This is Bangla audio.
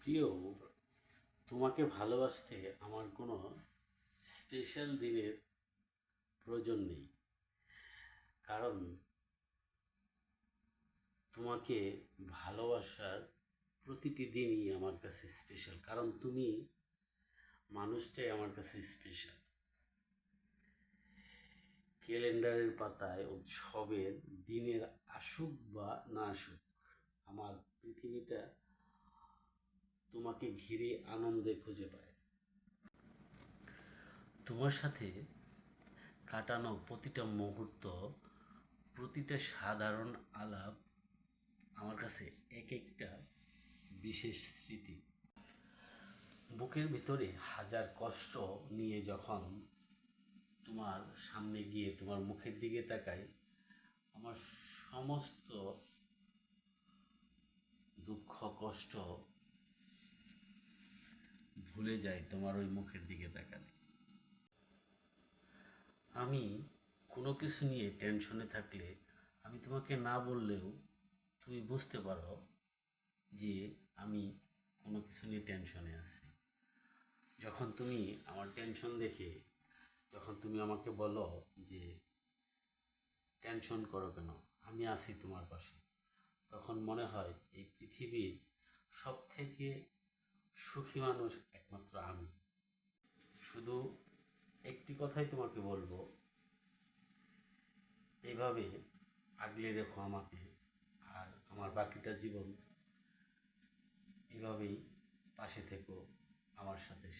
প্রিয়, তোমাকে ভালোবাসতে আমার কোনো স্পেশাল দিনের প্রয়োজন নেই। কারণ তোমাকে ভালোবাসার প্রতিটি দিনই আমার কাছে স্পেশাল। কারণ তুমি মানুষটাই আমার কাছে স্পেশাল। ক্যালেন্ডারের পাতায় উৎসবের দিনের আসুক বা না আসুক, আমার পৃথিবীটা তোমাকে ঘিরে আনন্দে খুঁজে পায়। তোমার সাথে কাটানো প্রতিটা মুহূর্ত, প্রতিটা সাধারণ আলাপ আমার কাছে এক একটা বিশেষ স্মৃতি। বুকের ভিতরে হাজার কষ্ট নিয়ে যখন তোমার সামনে গিয়ে তোমার মুখের দিকে তাকাই, আমার সমস্ত দুঃখ কষ্ট ভুলে যায় তোমার ওই মুখের দিকে তাকালে। আমি কোনো কিছু নিয়ে টেনশনে থাকলে আমি তোমাকে না বললেও তুমি বুঝতে পারো যে আমি কোনো কিছু নিয়ে টেনশনে আছি। যখন তুমি আমার টেনশন দেখে, যখন তুমি আমাকে বলো যে টেনশন করো কেন, আমি আছি তোমার পাশে, তখন মনে হয় এই পৃথিবীর সব থেকে সুখী মানুষ একমাত্র আমি। শুধু একটি কথাই তোমাকে বলবো, এইভাবে আগলে রেখো আমাকে, আর আমার বাকিটা জীবন এভাবেই পাশে থেকো আমার সাথে।